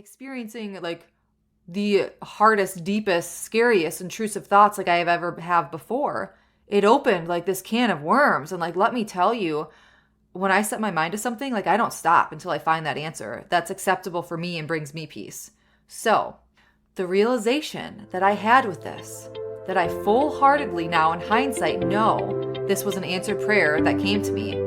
experiencing like the hardest, deepest, scariest, intrusive thoughts like I have ever have before. It opened like this can of worms. And like, let me tell you, when I set my mind to something, like I don't stop until I find that answer that's acceptable for me and brings me peace. So the realization that I had with this, that I full-heartedly now in hindsight know this was an answered prayer that came to me.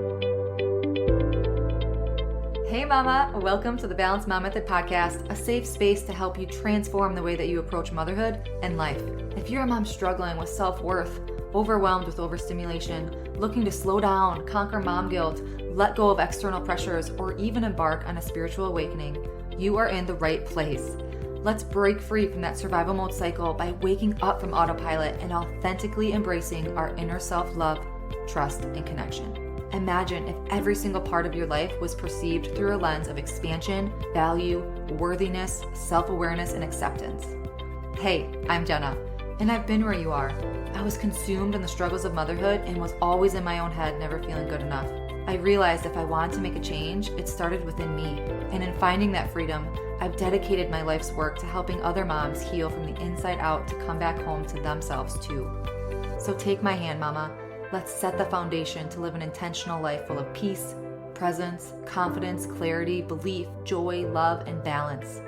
Hey mama, welcome to the Balanced Mom Method podcast, a safe space to help you transform the way that you approach motherhood and life. If you're a mom struggling with self-worth, overwhelmed with overstimulation, looking to slow down, conquer mom guilt, let go of external pressures, or even embark on a spiritual awakening, you are in the right place. Let's break free from that survival mode cycle by waking up from autopilot and authentically embracing our inner self-love, trust, and connection. Imagine if every single part of your life was perceived through a lens of expansion, value, worthiness, self-awareness, and acceptance. Hey, I'm Jenna, and I've been where you are. I was consumed in the struggles of motherhood and was always in my own head, never feeling good enough. I realized if I wanted to make a change, it started within me. And in finding that freedom, I've dedicated my life's work to helping other moms heal from the inside out to come back home to themselves too. So take my hand, mama. Let's set the foundation to live an intentional life full of peace, presence, confidence, clarity, belief, joy, love, and balance.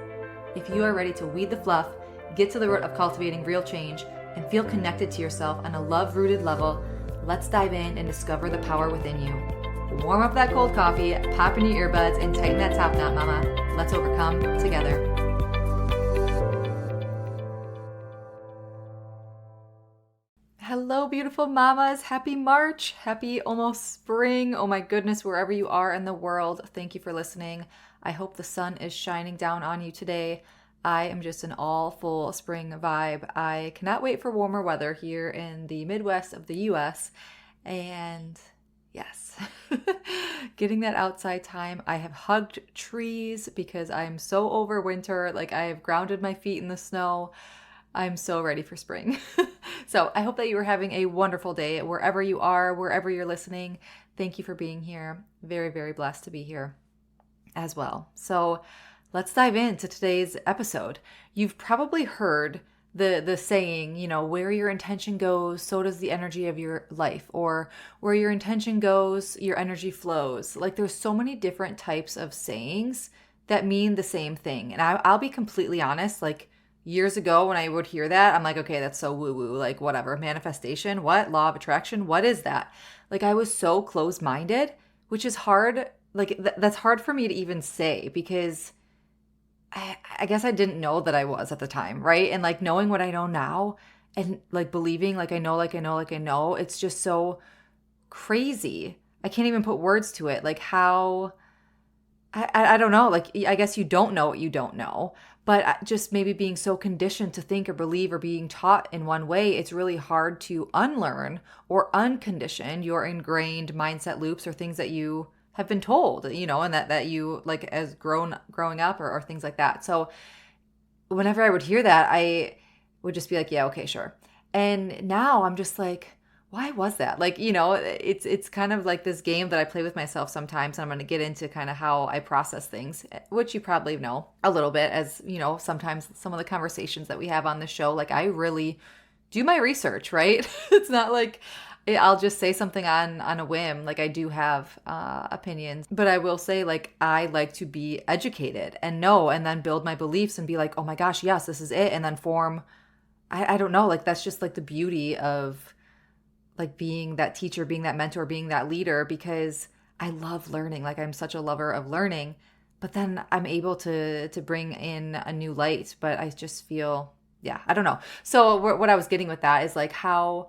If you are ready to weed the fluff, get to the root of cultivating real change, and feel connected to yourself on a love-rooted level, let's dive in and discover the power within you. Warm up that cold coffee, pop in your earbuds, and tighten that top knot, mama. Let's overcome together. Hello, beautiful mamas. Happy March. Happy almost spring. Oh my goodness, wherever you are in the world, thank you for listening. I hope the sun is shining down on you today. I am just an all full spring vibe. I cannot wait for warmer weather here in the Midwest of the US. And yes, getting that outside time. I have hugged trees because I'm so over winter. Like I have grounded my feet in the snow. I'm so ready for spring. So I hope that you are having a wonderful day wherever you are, wherever you're listening. Thank you for being here. Very, very blessed to be here as well. So let's dive into today's episode. You've probably heard the saying, you know, where your intention goes, so does the energy of your life, or where your intention goes, your energy flows. Like there's so many different types of sayings that mean the same thing. And I'll be completely honest, like years ago when I would hear that, I'm like, okay, that's so woo-woo, like whatever, manifestation, what? Law of attraction, what is that? Like I was so closed-minded, which is hard, like that's hard for me to even say because I guess I didn't know that I was at the time, right? And like knowing what I know now and like believing like I know, it's just so crazy. I can't even put words to it. Like how, I don't know, like I guess you don't know what you don't know, but just maybe being so conditioned to think or believe or being taught in one way, it's really hard to unlearn or uncondition your ingrained mindset loops or things that you have been told, you know, and that you like as growing up or things like that. So whenever I would hear that, I would just be like, yeah, okay, sure. And now I'm just like, why was that? Like, you know, it's kind of like this game that I play with myself sometimes. And I'm going to get into kind of how I process things, which you probably know a little bit as, you know, sometimes some of the conversations that we have on the show, like I really do my research, right? It's not like I'll just say something on a whim. Like I do have opinions, but I will say like I like to be educated and know and then build my beliefs and be like, oh my gosh, yes, this is it. And then form, I don't know, like that's just like the beauty of like being that teacher, being that mentor, being that leader, because I love learning. Like I'm such a lover of learning, but then I'm able to bring in a new light. But I just feel, yeah, I don't know. So what I was getting with that is like how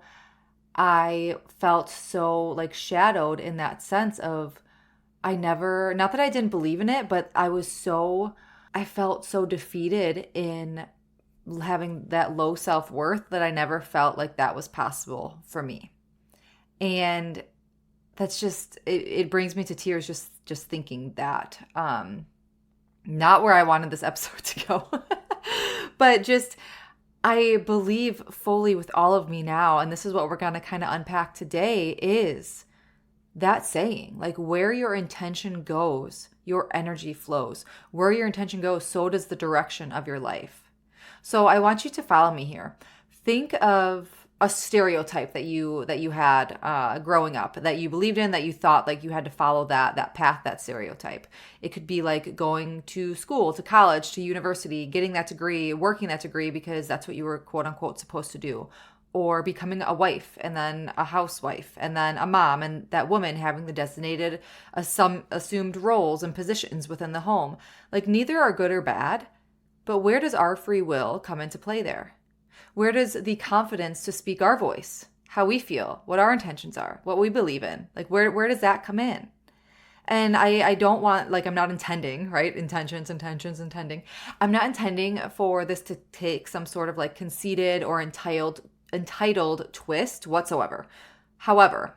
I felt so like shadowed in that sense of not that I didn't believe in it, but I felt so defeated in having that low self-worth that I never felt like that was possible for me. And that's just, it brings me to tears just thinking that. Not where I wanted this episode to go, but just, I believe fully with all of me now, and this is what we're going to kind of unpack today, is that saying, like where your intention goes, your energy flows. Where your intention goes, so does the direction of your life. So I want you to follow me here. Think of a stereotype that you had growing up, that you believed in, that you thought like you had to follow that path, that stereotype. It could be like going to school, to college, to university, getting that degree, working that degree because that's what you were quote unquote supposed to do, or becoming a wife and then a housewife and then a mom, and that woman having the designated some assumed roles and positions within the home. Like neither are good or bad, but where does our free will come into play there? Where does the confidence to speak our voice, how we feel, what our intentions are, what we believe in, like where does that come in? And I don't want, like, I'm not intending, right? Intending. I'm not intending for this to take some sort of like conceited or entitled twist whatsoever. However,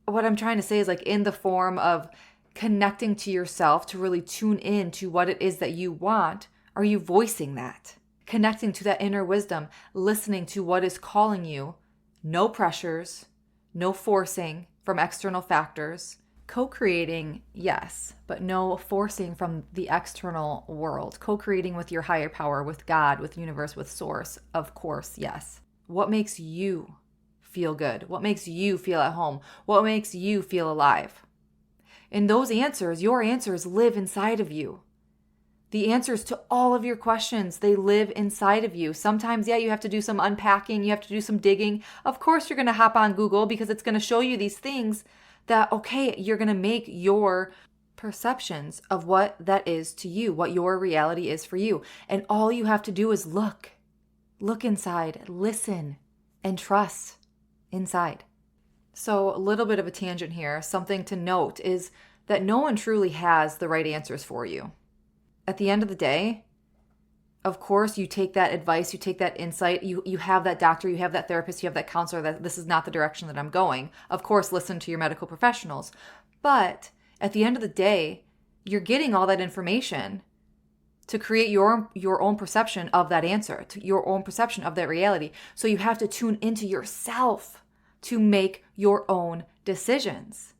what I'm trying to say is like in the form of connecting to yourself to really tune in to what it is that you want. Are you voicing that? Connecting to that inner wisdom, listening to what is calling you, no pressures, no forcing from external factors, co-creating, yes, but no forcing from the external world, co-creating with your higher power, with God, with universe, with source, of course, yes. What makes you feel good? What makes you feel at home? What makes you feel alive? And those answers, your answers live inside of you. The answers to all of your questions, they live inside of you. Sometimes, yeah, you have to do some unpacking. You have to do some digging. Of course, you're going to hop on Google because it's going to show you these things that, okay, you're going to make your perceptions of what that is to you, what your reality is for you. And all you have to do is look inside, listen, and trust inside. So a little bit of a tangent here. Something to note is that no one truly has the right answers for you. At the end of the day, of course, you take that advice, you take that insight, you have that doctor, you have that therapist, you have that counselor, that this is not the direction that I'm going. Of course, listen to your medical professionals. But at the end of the day, you're getting all that information to create your own perception of that answer, to your own perception of that reality. So you have to tune into yourself to make your own decisions.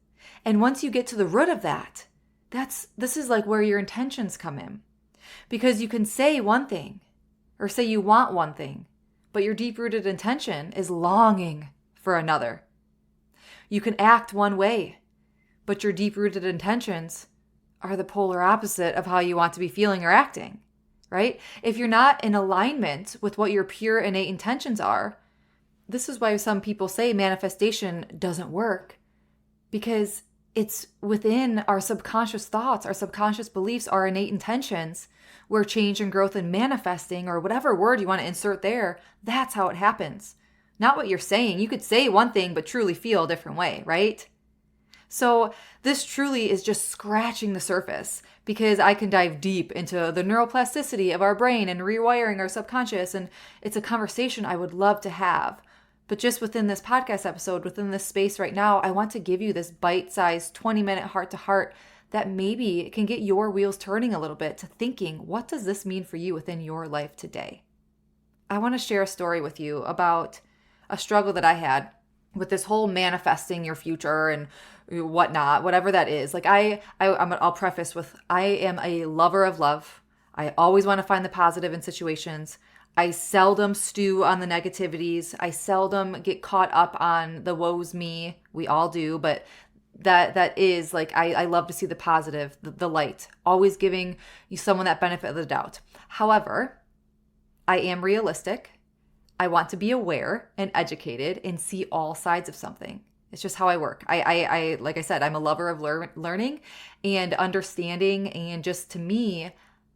And once you get to the root of that, this is like where your intentions come in. Because you can say one thing or say you want one thing, but your deep-rooted intention is longing for another. You can act one way, but your deep-rooted intentions are the polar opposite of how you want to be feeling or acting, right? If you're not in alignment with what your pure innate intentions are, this is why some people say manifestation doesn't work, because it's within our subconscious thoughts, our subconscious beliefs, our innate intentions, where change and growth and manifesting, or whatever word you want to insert there, that's how it happens. Not what you're saying. You could say one thing, but truly feel a different way, right? So this truly is just scratching the surface, because I can dive deep into the neuroplasticity of our brain and rewiring our subconscious. And it's a conversation I would love to have. But just within this podcast episode, within this space right now, I want to give you this bite-sized 20-minute heart-to-heart that maybe can get your wheels turning a little bit to thinking, what does this mean for you within your life today? I want to share a story with you about a struggle that I had with this whole manifesting your future and whatnot, whatever that is. Like I'll preface with, I am a lover of love. I always want to find the positive in situations. I seldom stew on the negativities. I seldom get caught up on the woe's me. We all do, but that is like, I love to see the positive, the light, always giving you someone that benefit of the doubt. However, I am realistic. I want to be aware and educated and see all sides of something. It's just how I work. I like I said, I'm a lover of learning and understanding. And just to me,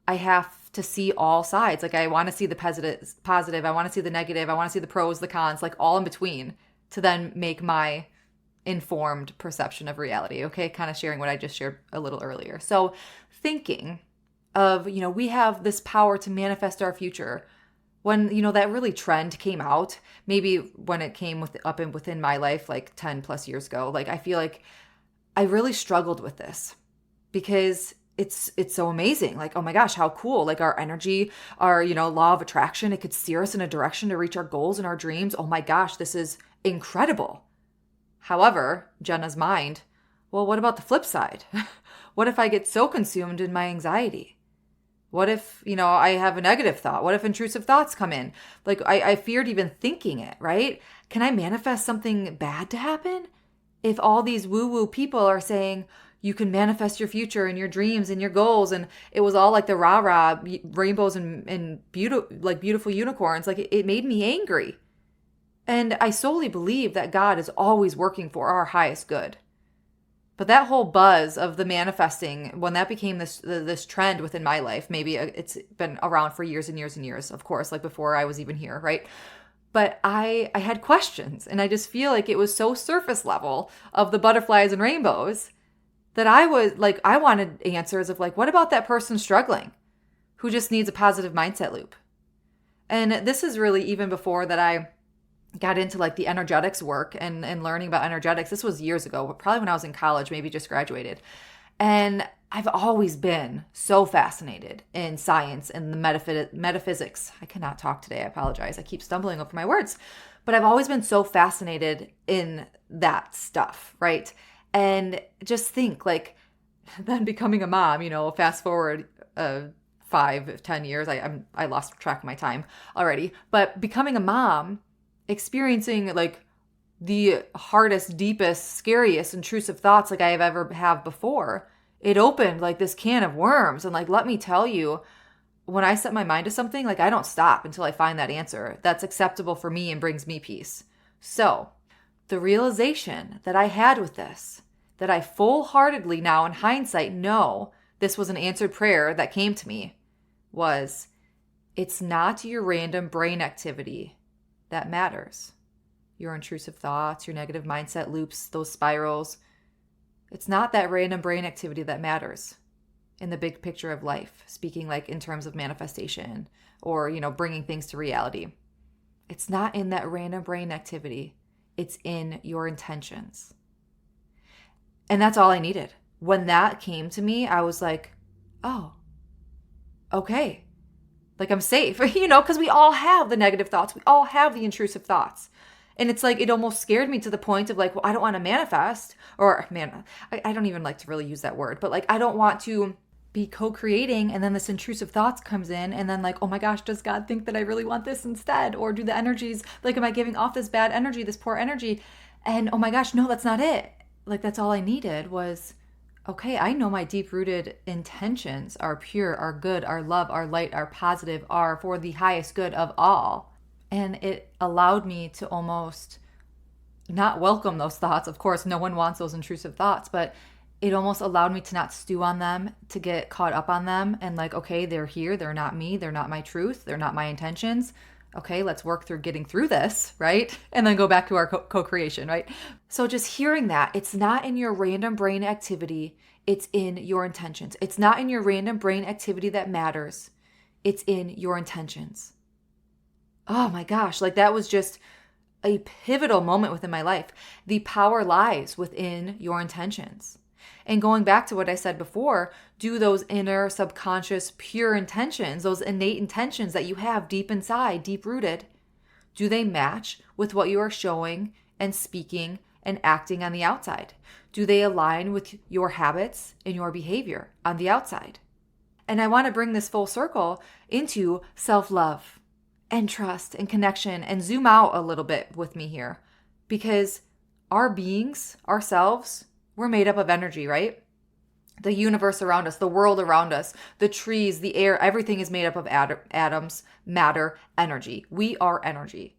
I have to see all sides. Like I want to see the positive. I want to see the negative. I want to see the pros, the cons, like all in between, to then make my informed perception of reality. Okay. Kind of sharing what I just shared a little earlier. So thinking of, we have this power to manifest our future. When, that really trend came out, maybe when it came within my life, like 10 plus years ago, like I feel like I really struggled with this because it's so amazing. Like, oh my gosh, how cool. Like our energy, our, law of attraction, it could steer us in a direction to reach our goals and our dreams. Oh my gosh, this is incredible. However, Jenna's mind Well, what about the flip side? What if I get so consumed in my anxiety? What if, I have a negative thought? What if intrusive thoughts come in? Like, I feared even thinking it, right? Can I manifest something bad to happen? If all these woo-woo people are saying you can manifest your future and your dreams and your goals, and it was all like the rah-rah rainbows and beautiful unicorns, like it made me angry. And I solely believe that God is always working for our highest good. But that whole buzz of the manifesting, when that became this trend within my life, maybe it's been around for years and years and years, of course, like before I was even here, right? But I had questions, and I just feel like it was so surface level of the butterflies and rainbows that I was like, I wanted answers of like, what about that person struggling who just needs a positive mindset loop? And this is really even before that I got into like the energetics work and learning about energetics. This was years ago, probably when I was in college, maybe just graduated. And I've always been so fascinated in science and the metaphysics. I cannot talk today. I apologize. I keep stumbling over my words. But I've always been so fascinated in that stuff, right? And just think like then becoming a mom, fast forward 5-10 years. I lost track of my time already. But becoming a mom, experiencing like the hardest, deepest, scariest, intrusive thoughts like I have ever have before, it opened like this can of worms. And like, let me tell you, when I set my mind to something, like I don't stop until I find that answer that's acceptable for me and brings me peace. So the realization that I had with this, that I full-heartedly now in hindsight know this was an answered prayer that came to me, was it's not your random brain activity that matters. Your intrusive thoughts, your negative mindset loops, those spirals. It's not that random brain activity that matters in the big picture of life, speaking like in terms of manifestation or, bringing things to reality. It's not in that random brain activity. It's in your intentions. And that's all I needed. When that came to me, I was like, oh, okay. Like I'm safe, because we all have the negative thoughts. We all have the intrusive thoughts. And it's like, it almost scared me to the point of like, well, I don't want to manifest, or man, I don't even like to really use that word, but like, I don't want to be co-creating. And then this intrusive thoughts comes in and then like, oh my gosh, does God think that I really want this instead? Or do the energies, like, am I giving off this bad energy, this poor energy? And oh my gosh, no, that's not it. Like, that's all I needed was, okay, I know my deep-rooted intentions are pure, are good, are love, are light, are positive, are for the highest good of all. And it allowed me to almost not welcome those thoughts. Of course, no one wants those intrusive thoughts, but it almost allowed me to not stew on them, to get caught up on them and like, okay, they're here, they're not me, they're not my truth, they're not my intentions. Okay, let's work through getting through this, right? And then go back to our co-creation, right? So just hearing that, it's not in your random brain activity, it's in your intentions. It's not in your random brain activity that matters. It's in your intentions. Oh my gosh, like that was just a pivotal moment within my life. The power lies within your intentions. And going back to what I said before, do those inner subconscious pure intentions, those innate intentions that you have deep inside, deep rooted, do they match with what you are showing and speaking and acting on the outside? Do they align with your habits and your behavior on the outside? And I want to bring this full circle into self-love and trust and connection and zoom out a little bit with me here, because our beings, ourselves, we're made up of energy, right? The universe around us, the world around us, the trees, the air, everything is made up of atoms, matter, energy. We are energy.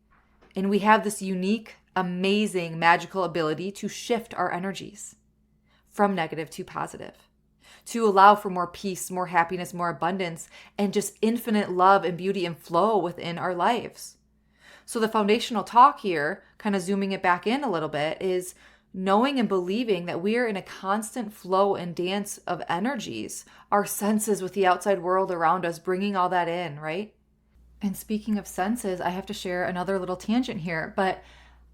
And we have this unique, amazing, magical ability to shift our energies from negative to positive, to allow for more peace, more happiness, more abundance, and just infinite love and beauty and flow within our lives. So the foundational talk here, kind of zooming it back in a little bit, is knowing and believing that we are in a constant flow and dance of energies, our senses with the outside world around us, bringing all that in, right? And speaking of senses, I have to share another little tangent here, but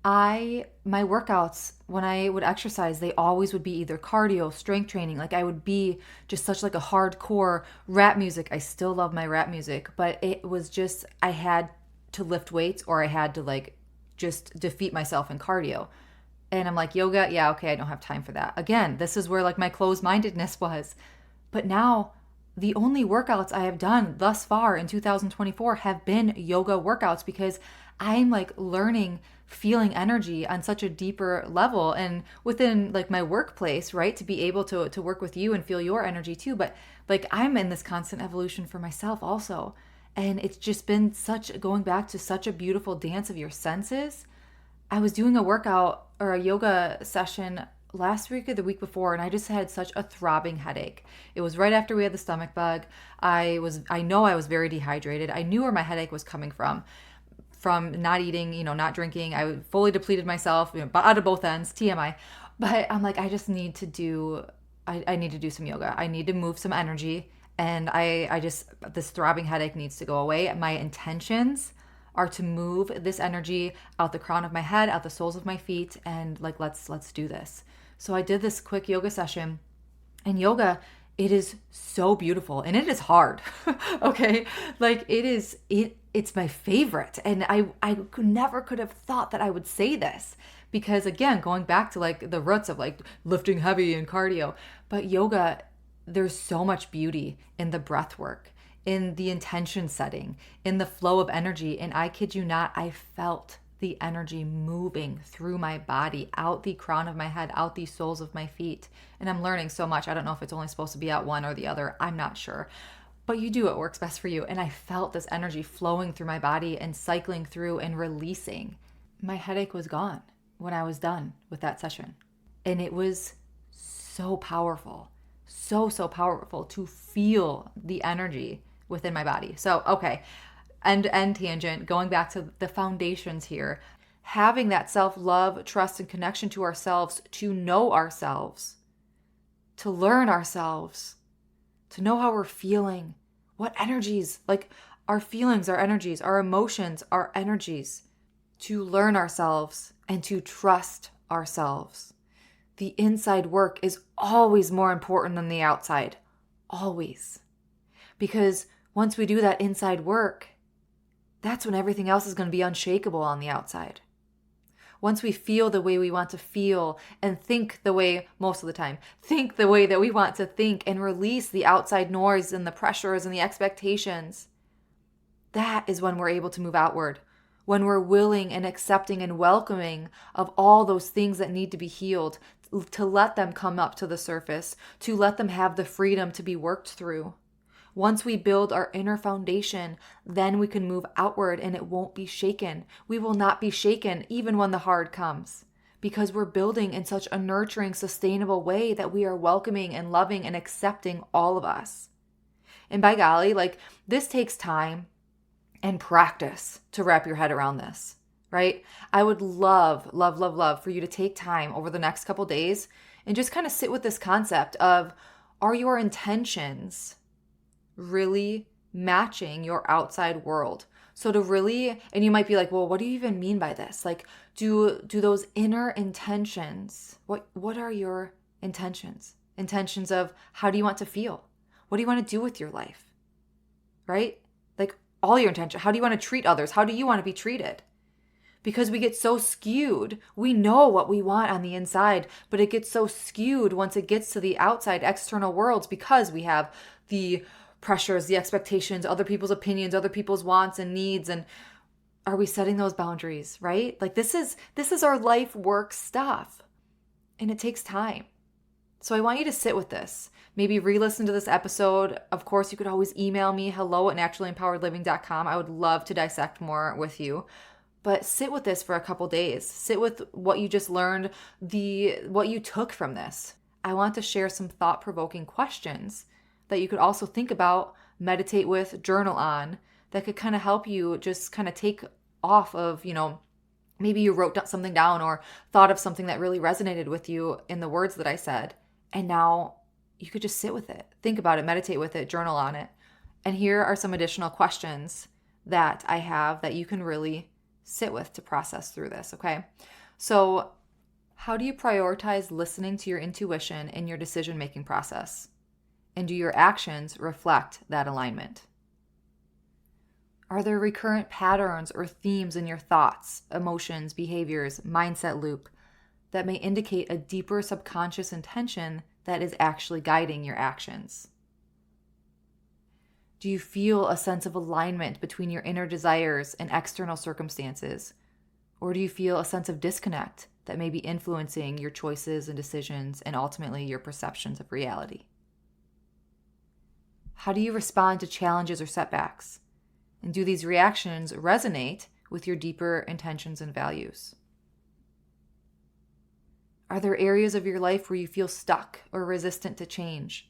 my workouts, when I would exercise, they always would be either cardio, strength training. Like I would be just such like a hardcore rap music. I still love my rap music, but it was just, I had to lift weights or I had to like just defeat myself in cardio. And I'm like, yoga, yeah, okay, I don't have time for that. Again, this is where like my closed-mindedness was. But now the only workouts I have done thus far in 2024 have been yoga workouts because I'm like learning feeling energy on such a deeper level and within like my workplace, right? To be able to work with you and feel your energy too. But like I'm in this constant evolution for myself also. And it's just been such going back to such a beautiful dance of your senses. I was doing a workout or a yoga session last week or the week before, and I just had such a throbbing headache. It was right after we had the stomach bug. I know I was very dehydrated. I knew where my headache was coming from not eating, not drinking. I fully depleted myself, out of both ends, TMI. But I'm like, I just need to I need to do some yoga. I need to move some energy. And I just, this throbbing headache needs to go away. My intentions are to move this energy out the crown of my head, out the soles of my feet, and like let's do this. So I did this quick yoga session. And yoga, it is so beautiful and it is hard. Okay? Like it's my favorite. And I could have thought that I would say this because again, going back to like the roots of like lifting heavy and cardio, but yoga, there's so much beauty in the breath work, in the intention setting, in the flow of energy. And I kid you not, I felt the energy moving through my body, out the crown of my head, out the soles of my feet. And I'm learning so much. I don't know if it's only supposed to be out one or the other. I'm not sure. But you do what works best for you. And I felt this energy flowing through my body and cycling through and releasing. My headache was gone when I was done with that session. And it was so powerful, so powerful to feel the energy within my body. So, okay, end tangent, going back to the foundations here, having that self-love, trust, and connection to ourselves, to know ourselves, to learn ourselves, to know how we're feeling, what energies, like our feelings, our energies, our emotions, our energies, to learn ourselves and to trust ourselves. The inside work is always more important than the outside. Always. Because once we do that inside work, that's when everything else is going to be unshakable on the outside. Once we feel the way we want to feel and think the way, most of the time, think the way that we want to think and release the outside noise and the pressures and the expectations, that is when we're able to move outward. When we're willing and accepting and welcoming of all those things that need to be healed, to let them come up to the surface, to let them have the freedom to be worked through. Once we build our inner foundation, then we can move outward and it won't be shaken. We will not be shaken even when the hard comes because we're building in such a nurturing, sustainable way that we are welcoming and loving and accepting all of us. And by golly, like this takes time and practice to wrap your head around this, right? I would love, love, love, love for you to take time over the next couple days and just kind of sit with this concept of, are your intentions really matching your outside world? So to really, and you might be like, well, what do you even mean by this? Like, do those inner intentions, what are your intentions? Intentions of how do you want to feel? What do you want to do with your life? Right? Like all your intention. How do you want to treat others? How do you want to be treated? Because we get so skewed. We know what we want on the inside, but it gets so skewed once it gets to the outside external worlds because we have the pressures, the expectations, other people's opinions, other people's wants and needs. And are we setting those boundaries, right? Like this is our life work stuff and it takes time. So I want you to sit with this. Maybe re-listen to this episode. Of course, you could always email me, hello@naturallympoweredliving.com. I would love to dissect more with you. But sit with this for a couple days. Sit with what you just learned, what you took from this. I want to share some thought-provoking questions that you could also think about, meditate with, journal on, that could kind of help you just kind of take off of, maybe you wrote something down or thought of something that really resonated with you in the words that I said. And now you could just sit with it, think about it, meditate with it, journal on it. And here are some additional questions that I have that you can really sit with to process through this, okay? So how do you prioritize listening to your intuition in your decision-making process? And do your actions reflect that alignment? Are there recurrent patterns or themes in your thoughts, emotions, behaviors, mindset loop that may indicate a deeper subconscious intention that is actually guiding your actions? Do you feel a sense of alignment between your inner desires and external circumstances? Or do you feel a sense of disconnect that may be influencing your choices and decisions and ultimately your perceptions of reality? How do you respond to challenges or setbacks? And do these reactions resonate with your deeper intentions and values? Are there areas of your life where you feel stuck or resistant to change?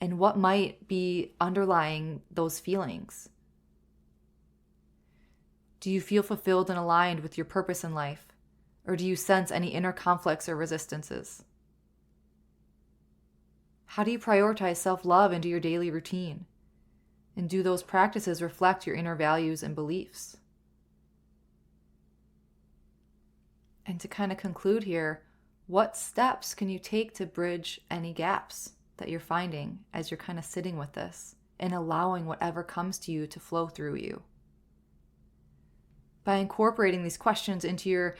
And what might be underlying those feelings? Do you feel fulfilled and aligned with your purpose in life? Or do you sense any inner conflicts or resistances? How do you prioritize self-love into your daily routine? And do those practices reflect your inner values and beliefs? And to kind of conclude here, what steps can you take to bridge any gaps that you're finding as you're kind of sitting with this and allowing whatever comes to you to flow through you? By incorporating these questions into your,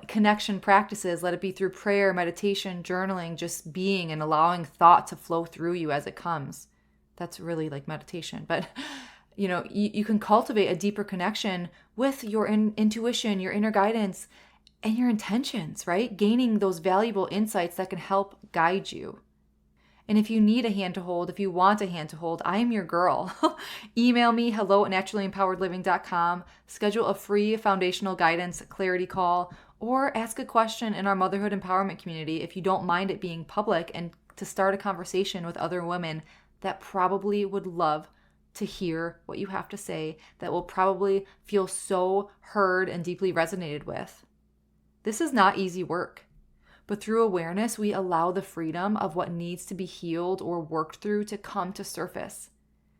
connection practices, let it be through prayer, meditation, journaling, just being and allowing thought to flow through you as it comes. That's really like meditation. But, you can cultivate a deeper connection with your intuition, your inner guidance, and your intentions, right? Gaining those valuable insights that can help guide you. And if you need a hand to hold, if you want a hand to hold, I am your girl. Email me, hello@naturallyempoweredliving.com, schedule a free foundational guidance clarity call, or ask a question in our motherhood empowerment community if you don't mind it being public, and to start a conversation with other women that probably would love to hear what you have to say, that will probably feel so heard and deeply resonated with. This is not easy work. But through awareness, we allow the freedom of what needs to be healed or worked through to come to surface.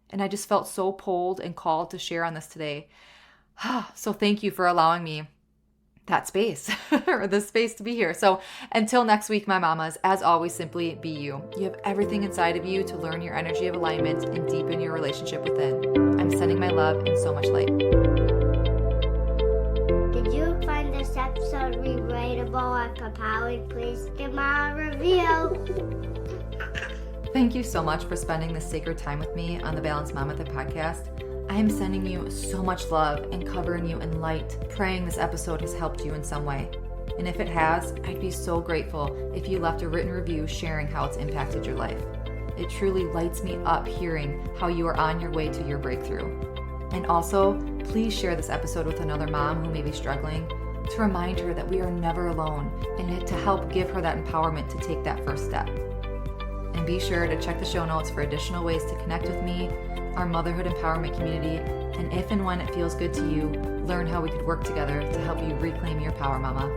And I just felt so pulled and called to share on this today. So thank you for allowing me that space, or this space to be here. So until next week, my mamas, as always, simply be you. You have everything inside of you to learn your energy of alignment and deepen your relationship within. I'm sending my love and so much light. Did you find this episode relatable and compelling? Please give me a review. Thank you so much for spending this sacred time with me on the Balanced Mom Method podcast. I am sending you so much love and covering you in light, praying this episode has helped you in some way. And if it has, I'd be so grateful if you left a written review sharing how it's impacted your life. It truly lights me up hearing how you are on your way to your breakthrough. And also, please share this episode with another mom who may be struggling, to remind her that we are never alone and to help give her that empowerment to take that first step. And be sure to check the show notes for additional ways to connect with me, our motherhood empowerment community, and if and when it feels good to you, learn how we could work together to help you reclaim your power, mama.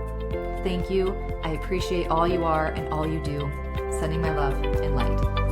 Thank you. I appreciate all you are and all you do. Sending my love and light.